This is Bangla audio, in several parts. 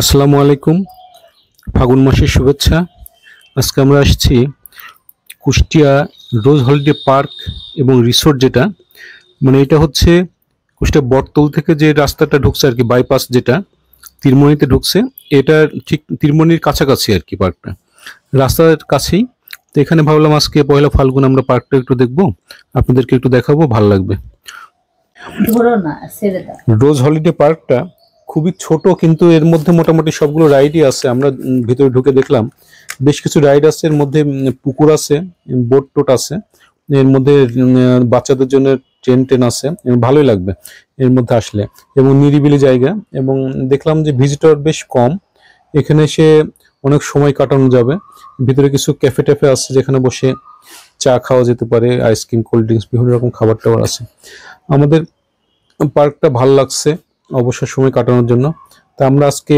আসসালামু আলাইকুম। ফাগুন মাসের শুভেচ্ছা। আজকে আমরা আসছি কুষ্টিয়া রোজ হলিডে পার্ক এবং রিসোর্ট, যেটা মানে এটা হচ্ছে কুষ্টিয়া বটতল থেকে যে রাস্তাটা ঢুকছে আর কি, বাইপাস যেটা তিরমণিতে ঢুকছে, এটা ঠিক তিরমণির কাছাকাছি আর কি পার্কটা, রাস্তার কাছেই। তো এখানে ভাবলাম আজকে পয়লা ফাল্গুন আমরা পার্কটা একটু দেখবো, আপনাদেরকে একটু দেখাবো, ভালো লাগবে। রোজ হলিডে পার্কটা খুবই ছোট, কিন্তু এর মধ্যে মোটামুটি সবগুলো রাইডই আছে। আমরা ভিতরে ঢুকে দেখলাম বেশ কিছু রাইড আছে, এর মধ্যে পুকুর আছে, বোট টোট আছে, এর মধ্যে বাচ্চাদের জন্য ট্রেন আছে, ভালোই লাগবে এর মধ্যে আসলে, এবং নিরিবিলি জায়গা, এবং দেখলাম যে ভিজিটর বেশ কম। এখানে এসে অনেক সময় কাটানো যাবে। ভিতরে কিছু ক্যাফে ট্যাফে আছে যেখানে বসে চা খাওয়া যেতে পারে, আইসক্রিম, কোল্ড ড্রিঙ্কস, বিভিন্ন রকম খাবার টাবার আছে। আমাদের পার্কটা ভালো লাগছে অবসর সময় কাটানোর জন্য। তা আমরা আজকে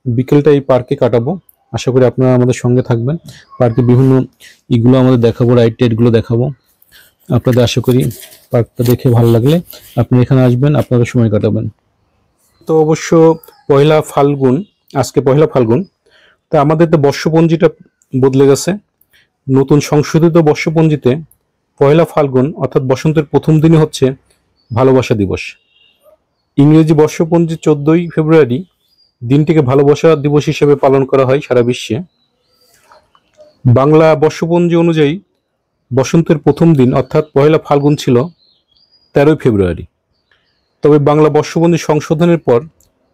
বিকেলটা এই পার্কে কাটাবো। আশা করি আপনারা আমাদের সঙ্গে থাকবেন। পার্কে বিভিন্ন ইগুলো আমাদের দেখাবো, রাইড টাইডগুলো দেখাবো। আপনাদের আশা করি পার্কটা দেখে ভালো লাগলে আপনি এখানে আসবেন, আপনারা সময় কাটাবেন। তো অবশ্য পয়লা ফাল্গুন, আজকে পয়লা ফাল্গুন। তা আমাদের তো বর্ষপঞ্জিটা বদলে গেছে। নতুন সংশোধিত বর্ষপঞ্জিতে পয়লা ফাল্গুন অর্থাৎ বসন্তের প্রথম দিনই হচ্ছে ভালোবাসা দিবস। ইংরেজি বর্ষপঞ্জি 14ই ফেব্রুয়ারি দিনটিকে ভালোবাসা দিবস হিসেবে পালন করা হয় সারা বিশ্বে। বাংলা বর্ষপঞ্জি অনুযায়ী বসন্তের প্রথম দিন অর্থাৎ পয়লা ফাল্গুন ছিল 13ই ফেব্রুয়ারি। তবে বাংলা বর্ষপঞ্জি সংশোধনের পর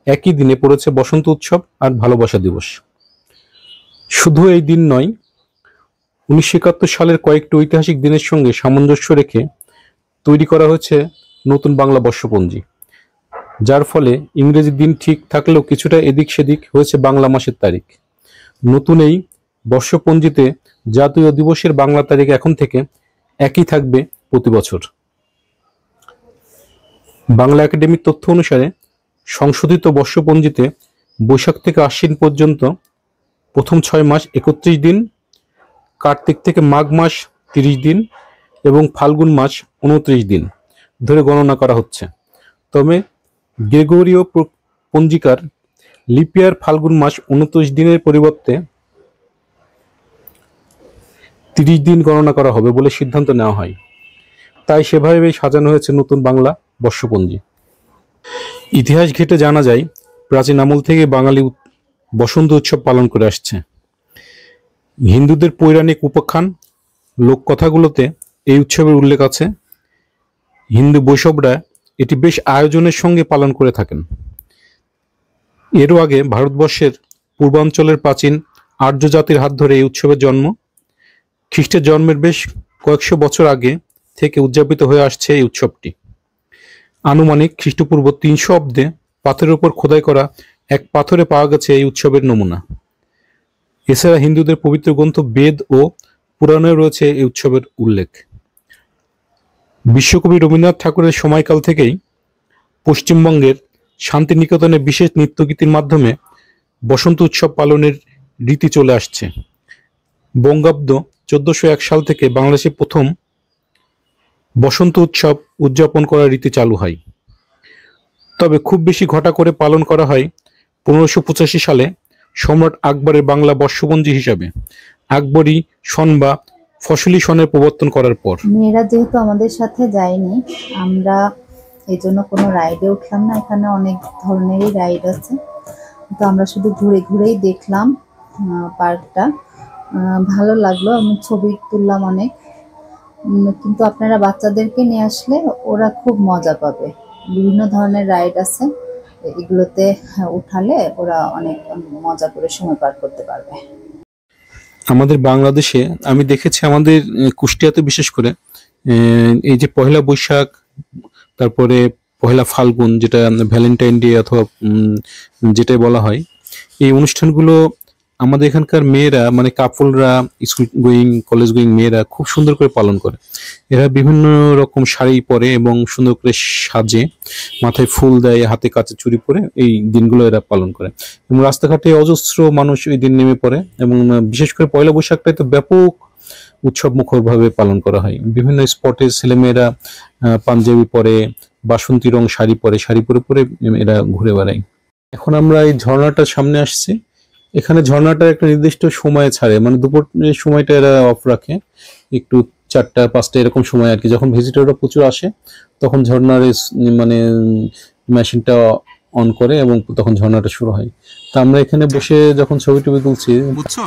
একই দিনে পড়েছে বসন্ত উৎসব আর ভালোবাসা দিবস। শুধু এই দিন নয়, 1971 সালের কয়েকটি ঐতিহাসিক দিনের সঙ্গে সামঞ্জস্য রেখে তৈরি করা হয়েছে নতুন বাংলা বর্ষপঞ্জি, যার ফলে ইংরেজি দিন ঠিক থাকলেও কিছুটা এদিক সেদিক হয়েছে বাংলা মাসের তারিখ। নতুন এই বর্ষপঞ্জিতে জাতীয় দিবসের বাংলা তারিখ এখন থেকে একই থাকবে প্রতি বছর। বাংলা একাডেমির তথ্য অনুসারে সংশোধিত বর্ষপঞ্জিতে বৈশাখ থেকে আশ্বিন পর্যন্ত প্রথম 6 মাস 31 দিন, কার্তিক থেকে মাঘ মাস 30 দিন এবং ফাল্গুন মাস 29 দিন ধরে গণনা করা হচ্ছে। তবে গ্রেগরীয় পঞ্জিকার লিপিয়ার ফাল্গুন মাস 29 দিনের পরিবর্তে 30 দিন গণনা করা হবে বলে সিদ্ধান্ত নেওয়া হয়। তাই সেভাবেই সাজানো হয়েছে নতুন বাংলা বর্ষপঞ্জি। ইতিহাস ঘেঁটে জানা যায়, প্রাচীন আমল থেকে বাঙালি বসন্ত উৎসব পালন করে আসছে। হিন্দুদের পৌরাণিক উপাখ্যান, লোককথাগুলোতে এই উৎসবের উল্লেখ আছে। হিন্দু বৈষ্ণবরা এটি বেশ আয়োজনের সঙ্গে পালন করে থাকেন। এরও আগে ভারতবর্ষের পূর্বাঞ্চলের প্রাচীন আর্য জাতির হাত ধরে এই উৎসবের জন্ম। খ্রিস্টের জন্মের বেশ কয়েকশো বছর আগে থেকে উদযাপিত হয়ে আসছে এই উৎসবটি। আনুমানিক খ্রিস্টপূর্ব 300 অব্দে পাথরের উপর খোদাই করা এক পাথরে পাওয়া গেছে এই উৎসবের নমুনা। এছাড়া হিন্দুদের পবিত্র গ্রন্থ বেদ ও পুরাণে রয়েছে এই উৎসবের উল্লেখ। বিশ্বকবি রবীন্দ্রনাথ ঠাকুরের সময়কাল থেকেই পশ্চিমবঙ্গের শান্তিনিকেতনে বিশেষ নৃত্যগীতির মাধ্যমে বসন্ত উৎসব পালনের রীতি চলে আসছে। বঙ্গাব্দ 1401 সাল থেকে বাংলাদেশে প্রথম বসন্ত উৎসব উদযাপন করার রীতি চালু হয়। তবে খুব বেশি ঘটা করে পালন করা হয় 1585 সালে সম্রাট আকবরের বাংলা বর্ষপঞ্জি হিসাবে আকবরী সন বা ফসলি সনের প্রবর্তন করার পর। মেয়েরা যেহেতু আমাদের সাথে যায়নি, আমরা এই জন্য কোনো রাইডে উঠলাম না। এখানে অনেক ধরনেরই রাইড আছে, তো আমরা শুধু ঘুরে ঘুরেই দেখলাম পার্কটা। ভালো লাগলো, আমি ছবি তুললাম অনেক। কিন্তু আপনারা বাচ্চাদেরকে নিয়ে আসলে ওরা খুব মজা পাবে। বিভিন্ন ধরনের রাইড আছে, এগুলোতে উঠালে ওরা অনেক মজা করে সময় পার করতে পারবে। আমাদের বাংলাদেশে আমি দেখেছি, আমাদের কুষ্টিয়াতে বিশেষ করে এই যে পহেলা বৈশাখ, তারপরে পহেলা ফাল্গুন, যেটা ভ্যালেন্টাইন ডে অথবা যেটাই বলা হয়, এই অনুষ্ঠানগুলো আমাদের এখানকার মেয়েরা, মানে কাপলরা, স্কুল গোয়িং, কলেজ গোয়িং মেয়েরা খুব সুন্দর করে পালন করে। এরা বিভিন্ন রকম শাড়ি পরে এবং সুন্দর করে সাজে, মাথায় ফুল দেয়, হাতে কাচে চুড়ি পরে এই দিনগুলো এরা পালন করে। এবং রাস্তাঘাটে অজস্র মানুষ ওই দিন নেমে পড়ে, এবং বিশেষ করে পয়লা বৈশাখটাই তো ব্যাপক উৎসব মুখর ভাবে পালন করা হয়। বিভিন্ন স্পটে ছেলেমেয়েরা পাঞ্জাবি পরে, বাসন্তী রং শাড়ি পরে, শাড়ি পরে পরে এরা ঘুরে বেড়ায়। এখন আমরা এই ঝর্ণাটার সামনে আসছি। এখানে ঝর্ণাটা একটা নির্দিষ্ট সময়ে ছাড়ে, মানে দুপুরের সময়টা এরা অফ রাখে, একটু 4টা 5টা এরকম সময় আর কি। যখন ভিজিটররা প্রচুর আসে তখন ঝর্ণার মানে মেশিনটা অন করে এবং তখন ঝর্ণাটা শুরু হয়। তা আমরা এখানে বসে যখন ছবি টবি তুলছি, বুঝছো,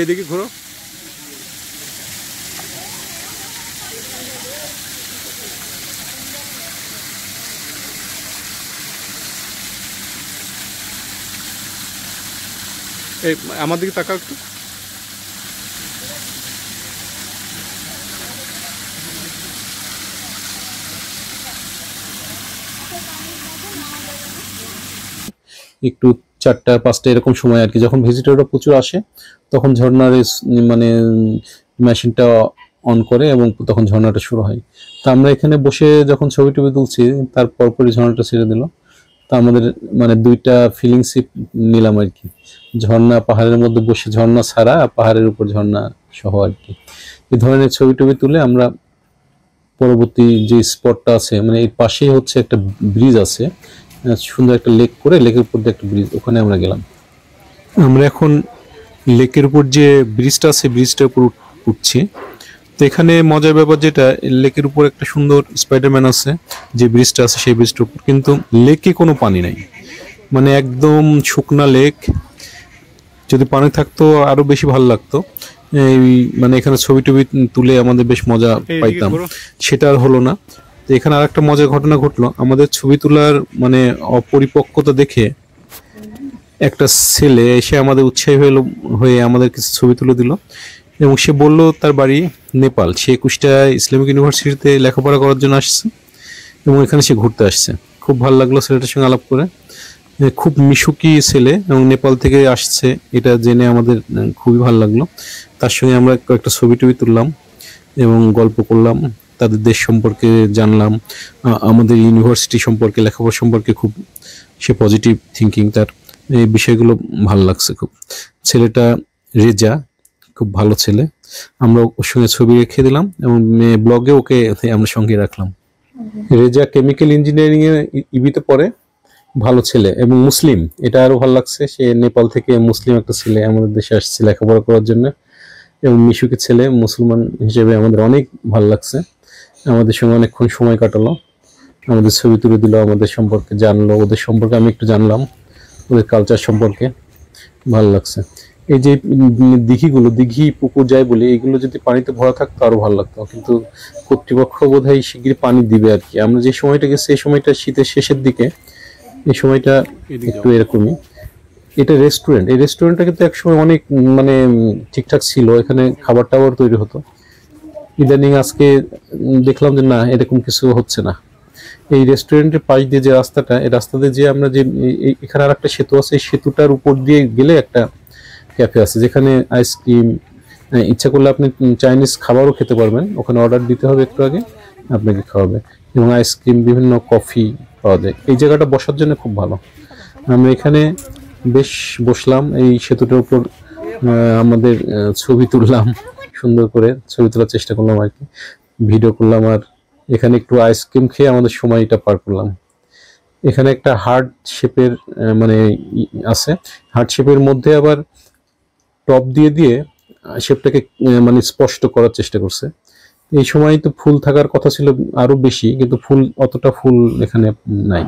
এদিকে ঘোরো। এই আমার দিকে তাকাও একটু। একটু 4টা 5টা এরকম সময় আর কি। যখন ভিজিটররা প্রচুর আসে তখন ঝর্ণার মানে মেশিনটা অন করে এবং তখন ঝর্ণাটা শুরু হয়। তা আমরা এখানে বসে যখন ছবি টবি তুলছি তার পরপরই ঝর্ণাটা ছেড়ে দিল। তা আমাদের মানে দুইটা ফিলিংসই নিলাম আর কি। ঝর্ণা পাহাড়ের মধ্যে বসে, ঝর্ণা ছাড়া পাহাড়ের উপর ঝর্ণা সহ আর কি। এই ধরনের ছবি টবি তুলে আমরা পরবর্তী যে স্পটটা আছে, মানে এই পাশেই হচ্ছে একটা ব্রিজ আছে, সুন্দর একটা লেক করে, লেকের উপর দিয়ে একটা ব্রিজ, ওখানে আমরা গেলাম। আমরা এখন লেকের উপর যে ব্রিজটা আছে ব্রিজটার উপর উঠছি। তো এখানে মজার ব্যাপার যেটা, লেকের উপর একটা সুন্দর স্পাইডারম্যান আছে, যে ব্রিজটা আছে সেই ব্রিজটার উপর, কিন্তু লেকে কোনো পানি নাই, মানে একদম শুকনা লেক। যদি পানি থাকতো আরো বেশি ভালো লাগতো, এই মানে এখানে ছবি টবি তুলে আমাদের বেশ মজা পাইতাম, সেটা আর হলো না। তো এখানে আর একটা মজার ঘটনা ঘটলো। আমাদের ছবি তোলার মানে অপরিপক্কতা দেখে একটা ছেলে এসে আমাদের উৎসাহী হয়ে আমাদের কিছু ছবি তুলে দিল, এবং সে বলল তার বাড়ি নেপাল, সে কুষ্টিয়া ইসলামিক ইউনিভার্সিটিতে লেখাপড়া করার জন্য আসছে এবং এখানে সে ঘুরতে আসছে। খুব ভালো লাগলো ছেলেটার সঙ্গে আলাপ করে, খুব মিশুকি ছেলে এবং নেপাল থেকে আসছে এটা জেনে আমাদের খুবই ভালো লাগলো। তার সঙ্গে আমরা কয়েকটা ছবি টবি তুললাম এবং গল্প করলাম, তাদের দেশ সম্পর্কে জানলাম, আমাদের ইউনিভার্সিটি সম্পর্কে, লেখাপড়া সম্পর্কে খুব সে পজিটিভ থিঙ্কিং, তার এই বিষয়গুলো ভালো লাগছে খুব। ছেলেটা রেজা, খুব ভালো ছেলে। আমরা ওর সঙ্গে ছবি রেখে দিলাম এবং ব্লগে ওকে আমরা সঙ্গে রাখলাম। রেজা কেমিক্যাল ইঞ্জিনিয়ারিং এ ইবিতে পড়ে, ভালো ছেলে এবং মুসলিম, এটা আরো ভালো লাগছে। সে নেপাল থেকে মুসলিম একটা ছেলে আমাদের দেশে আসছে লেখাপড়া করার জন্য, এবং মিশুকে ছেলে, মুসলমান হিসেবে আমাদের অনেক ভালো লাগছে। আমাদের সঙ্গে অনেকক্ষণ সময় কাটালো, আমাদের ছবি তুলে দিল, আমাদের সম্পর্কে জানলো, ওদের সম্পর্কে আমি একটু জানলাম, ওদের কালচার সম্পর্কে ভালো লাগছে। এই যে দিঘিগুলো, দিঘি পুকুর যাই বলি, এইগুলো যদি পানিতে ভরা থাকতো আরো ভালো লাগতো, কিন্তু কর্তৃপক্ষ বোধহয় শিগগিরই পানি দিবে আর কি। আমরা যে সময়টা গেছি এই সময়টা শীতের শেষের দিকে, এই সময়টা একটু এরকমই। এটা রেস্টুরেন্ট, এই রেস্টুরেন্টটা কিন্তু একসময় অনেক মানে ঠিকঠাক ছিল, এখানে খাবার টাবার তৈরি হতো। ইদানিং আজকে দেখলাম যে না, এরকম কিছু হচ্ছে না। এই রেস্টুরেন্টের পাশ দিয়ে যে রাস্তাটা, এই রাস্তা দিয়ে যে আমরা যে এখানে আর একটা সেতু আছে, এই সেতুটার উপর দিয়ে গেলে একটা ক্যাফে আছে যেখানে আইসক্রিম, ইচ্ছা করলে আপনি চাইনিজ খাবারও খেতে পারবেন, ওখানে অর্ডার দিতে হবে, একটু আগে আপনাকে খাওয়াবে, এবং আইসক্রিম, বিভিন্ন কফি পাওয়া যায়। এই জায়গাটা বসার জন্য খুব ভালো। আমরা এখানে বেশ বসলাম, এই সেতুটার উপর আমাদের ছবি তুললাম, সুন্দর করে ছবি তোলার চেষ্টা করলাম আর কি, ভিডিও করলাম, আর এখানে একটু আইসক্রিম খেয়ে আমাদের সময়টা পার করলাম। এখানে একটা হার্ট শেপের মানে আছে, হার্ট শেপের মধ্যে আবার টপ দিয়ে দিয়ে শেপটাকে মানে স্পষ্ট করার চেষ্টা করছে। এই সময় তো ফুল থাকার কথা ছিল আরো বেশি, কিন্তু ফুল, অতটা ফুল এখানে নাই।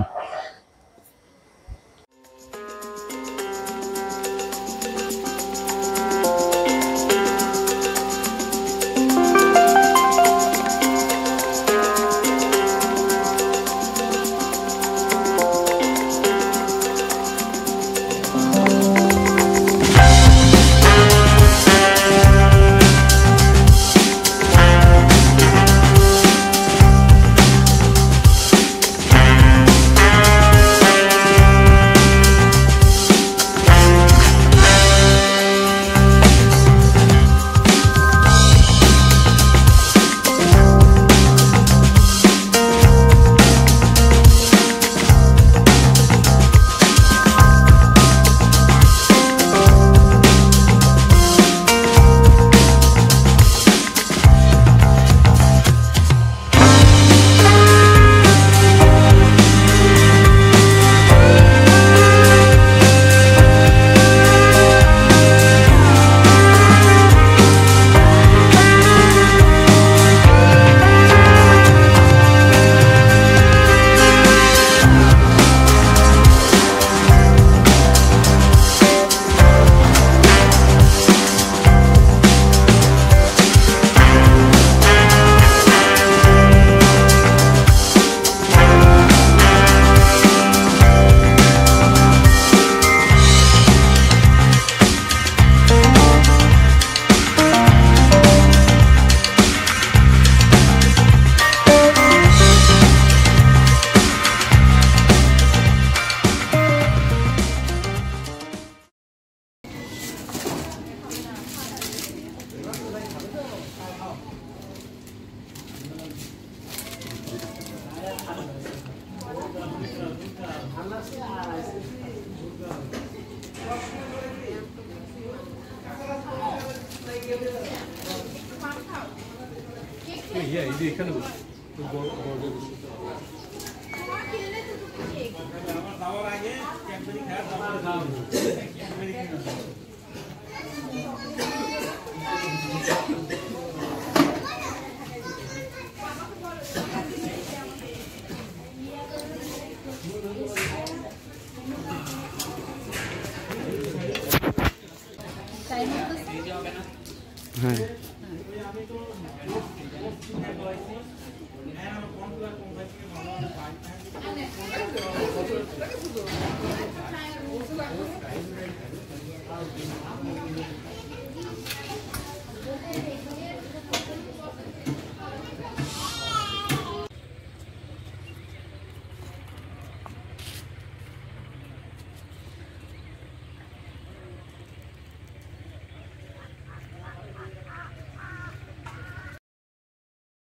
হ্যাঁ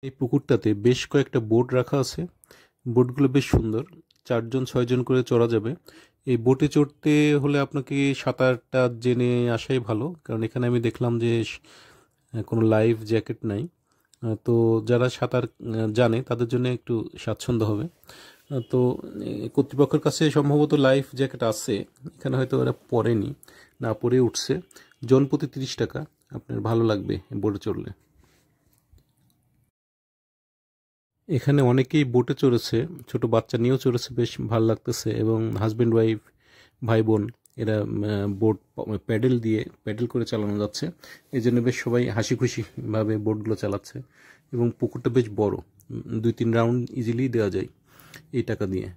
এই পুকুরটাতে বেশ কয়েকটা বোট রাখা আছে। বোটগুলো বেশ সুন্দর, 4-6 জন করে চড়া যাবে। এই বোটে চড়তে হলে আপনাকে সাঁতারটা জেনে আসাই ভালো, কারণ এখানে আমি দেখলাম যে কোনো লাইফ জ্যাকেট নাই। তো যারা সাঁতার জানে তাদের জন্য একটু স্বাচ্ছন্দ্য হবে। তো কর্তৃপক্ষের কাছে সম্ভবত লাইফ জ্যাকেট আছে, এখানে হয়তো ওরা পরেনি, না পরে উঠছে। জনপ্রতি 30 টাকা, আপনার ভালো লাগবে বোটে চড়লে। এখানে অনেকেই বোটে চড়েছে, ছোট বাচ্চা নিয়েও চড়েছে, বেশ ভালো লাগতেছে। এবং হাজব্যান্ড ওয়াইফ, ভাই বোন, এরা বোট প্যাডেল করে চালানো যাচ্ছে। এই জন্য বেশ সবাই হাসি খুশিভাবে বোটগুলো চালাচ্ছে। এবং পুকুরটা বেশ বড়, 2-3 রাউন্ড ইজিলি দেওয়া যায় এই টাকা দিয়ে।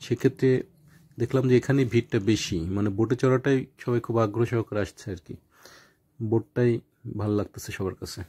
সেক্ষেত্রে দেখলাম যে এখানে ভিড়টা বেশি, মানে বোটে চড়াটাই সবাই খুব আগ্রহ সহকারে আসছে আর কি। বোটটাই ভালো লাগতেছে সবার কাছে।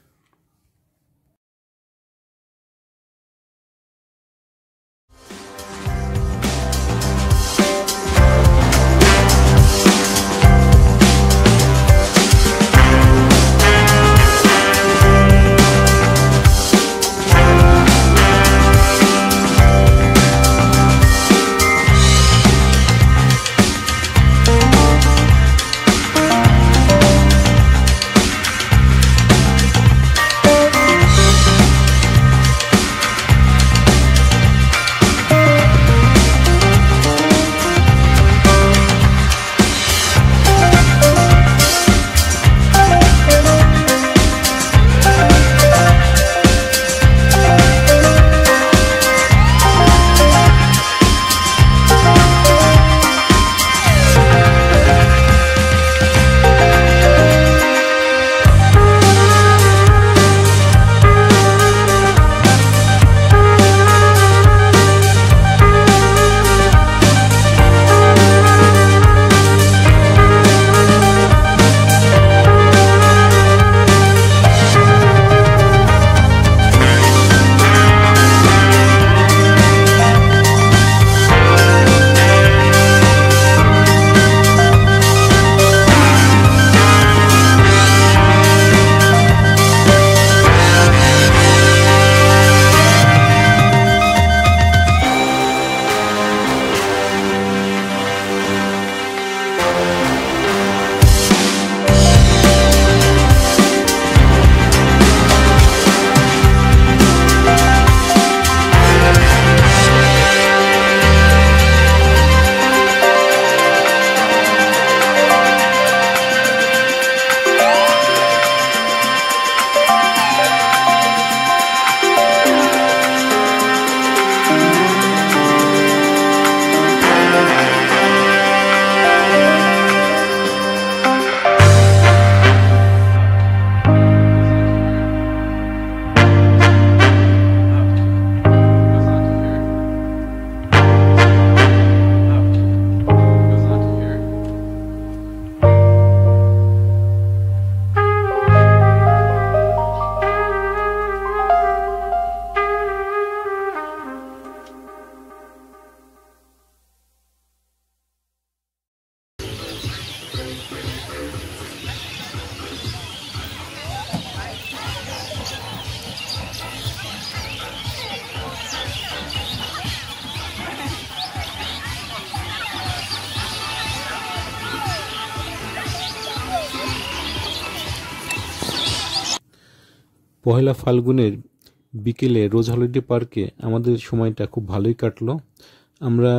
পহেলা ফাল্গুনের বিকেলে রোজ হলিডে পার্কে আমাদের সময়টা খুব ভালোই কাটলো। আমরা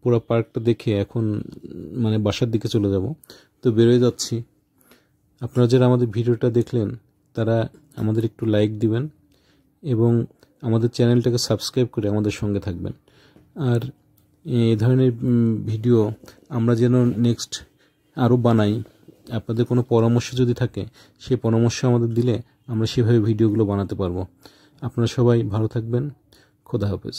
পুরো পার্কটা দেখে এখন মানে বাসার দিকে চলে যাব, তো বেরোয় যাচ্ছি। আপনারা যারা আমাদের ভিডিওটা দেখলেন তারা আমাদের একটু লাইক দিবেন এবং আমাদের চ্যানেলটাকে সাবস্ক্রাইব করে আমাদের সঙ্গে থাকবেন। আর এই ধরনের ভিডিও আমরা যেন নেক্সট আরও বানাই, আপনাদের কোনো পরামর্শ যদি থাকে সেই পরামর্শ আমাদের দিলে আমরা সেভাবে ভিডিওগুলো বানাতে পারবো। আপনারা সবাই ভালো থাকবেন। খোদা হাফেজ।